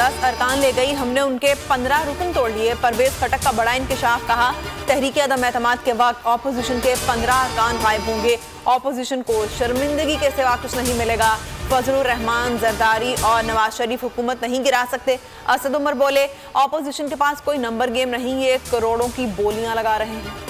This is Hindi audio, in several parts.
10 अरकान ले गई, हमने उनके 15 रुकन तोड़ लिए। परवेज खटक का बड़ा इंकशाफ, कहा तहरीक अदम एतमाद के वक्त ऑपोजिशन के 15 अरकान गायब होंगे, ऑपोजिशन को शर्मिंदगी के सिवा कुछ नहीं मिलेगा। फजलुर रहमान, जरदारी और नवाज शरीफ हुकूमत नहीं गिरा सकते। असद उमर बोले ऑपोजिशन के पास कोई नंबर गेम नहीं, ये करोड़ों की बोलियां लगा रहे हैं।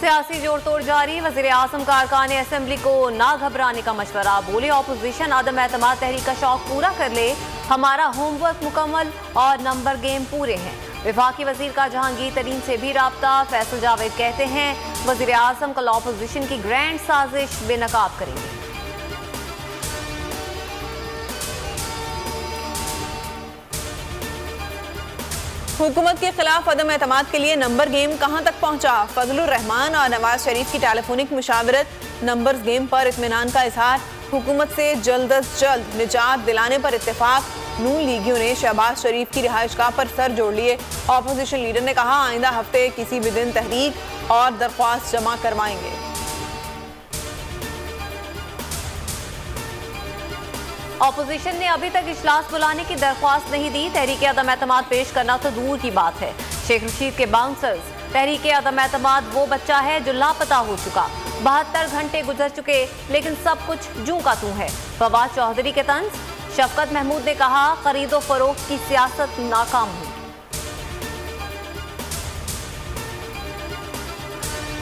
सियासी जोड़ तोड़ जारी, वज़ीर आज़म का अरकान असेंबली को ना घबराने का मशवरा। बोले ऑपोजिशन आदम एतमाद तहरीक का शौक पूरा कर ले, हमारा होमवर्क मुकम्मल और नंबर गेम पूरे हैं। वफाकी वजीर का जहांगीर तरीन से भी राब्ता। फैसल जावेद कहते हैं वज़ीर आज़म कल ऑपोजिशन की ग्रैंड साजिश बेनकाब करेंगे। हुकूमत के खिलाफ अदम एतमाद के लिए नंबर गेम कहां तक पहुंचा? फजलुर रहमान और नवाज शरीफ की टेलीफोनिक मुशावरत, नंबर्स गेम पर इत्मीनान का इजहार। हुकूमत से जल्द अज जल्द निजात दिलाने पर इत्तेफाक। नून लीगियों ने शहबाज शरीफ की रिहाइशगाह पर सर जोड़ लिए। ऑपोजिशन लीडर ने कहा आइंदा हफ्ते किसी भी दिन तहरीक और दरख्वास्त जमा करवाएंगे। ऑपोजिशन ने अभी तक इजलास बुलाने की दरख्वास्त नहीं दी। तहरीक अदम एतमाद पेश करना तो दूर की बात है। शेख रशीद के बाउंसर्स, तहरीक अदम एतमाद वो बच्चा है जो लापता हो चुका। 72 घंटे गुजर चुके लेकिन सब कुछ जूं का तूं है। फवाद चौधरी के तंज, शफकत महमूद ने कहा खरीदो फरोख्त की सियासत नाकाम हुई।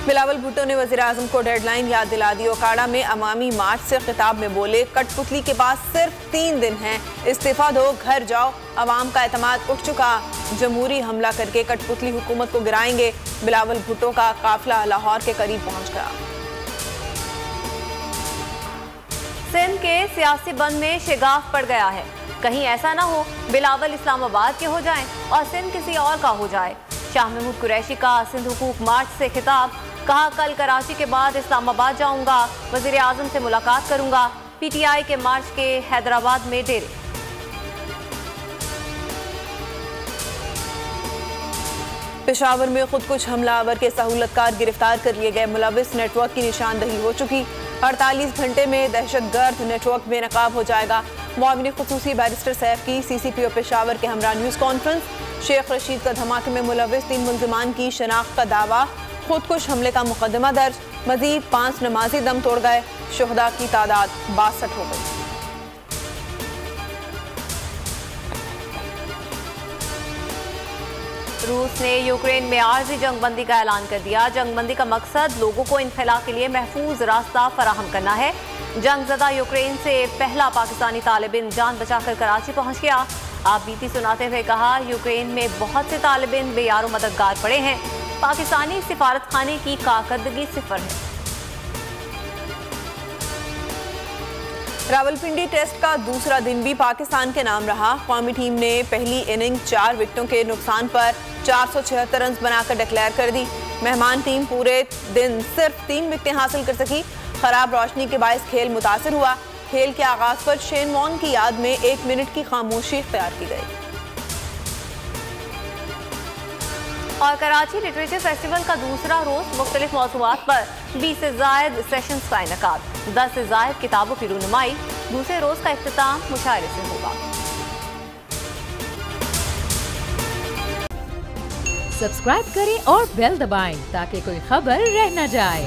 बिलावल भुट्टो ने वज़ीर आज़म को डेडलाइन याद दिला दी। ओकाड़ा में अवामी मार्च से खिताब में बोले कठपुतली के पास सिर्फ 3 दिन हैं, इस्तीफा दो, घर जाओ। अवाम का एतमाद उठ चुका, जमहूरी हमला करके कठपुतली हुकूमत को गिराएंगे। बिलावल भुट्टो का काफिला लाहौर के करीब पहुंच गया। सिंध के सियासी बंद में शिगाफ पड़ गया है। कहीं ऐसा ना हो बिलावल इस्लामाबाद के हो जाएं और सिंध किसी और का हो जाए। शाह महमूद कुरैशी का सिंध हुकूक मार्च से खिताब, कहा कल कराची के बाद इस्लामाबाद जाऊंगा, वज़ीर आज़म से मुलाकात करूंगा। पीटीआई के मार्च के हैदराबाद में डेरे। पेशावर में खुदकुश हमलावर के सहूलतकार गिरफ्तार कर लिए गए। मुलविस नेटवर्क की निशानदही हो चुकी। 48 घंटे में दहशतगर्द नेटवर्क बेनकाब हो जाएगा। मुआविन खुसूसी बैरिस्टर सैफ की CCPO पेशावर के हमरा न्यूज़ कॉन्फ्रेंस। शेख रशीद का धमाके में मुलविस 3 मुल्जिमान की शनाख्त का दावा। खुदकुश हमले का मुकदमा दर्ज। मजीद 5 नमाजी दम तोड़ गए। शुहदा की तादाद 62 हो गई। रूस ने यूक्रेन में आर्जी जंगबंदी का ऐलान कर दिया। जंगबंदी का मकसद लोगों को इनखला के लिए महफूज रास्ता फराहम करना है। जंगजदा यूक्रेन से पहला पाकिस्तानी तालिबिन जान बचाकर कराची पहुंच गया। आप बीती सुनाते हुए कहा यूक्रेन में बहुत से तालिबिन बेयारो मददगार पड़े हैं। पाकिस्तानी सिफारत खाने की कारकर्दगी 0 है। रावलपिंडी टेस्ट का दूसरा दिन भी पाकिस्तान के नाम रहा। कौमी टीम ने पहली इनिंग 4 विकेटों के नुकसान पर 476 रन बनाकर डिक्लेयर कर दी। मेहमान टीम पूरे दिन सिर्फ 3 विकेटें हासिल कर सकी। खराब रोशनी के बायस खेल मुतासिर हुआ। खेल के आगाज पर शेन वॉर्न की याद में 1 मिनट की खामोशी इख्तियार की गई। और कराची लिटरेचर फेस्टिवल का दूसरा रोज मुख्तलिफ मौज़ूआत पर 20 से ज़ायद सेशंस का इनेकाद, 10 से ज़ायद किताबों की रूनुमाई। दूसरे रोज का इख्तिताम मुशायरे से होगा। सब्सक्राइब करें और बेल दबाएं ताकि कोई खबर रह न जाए।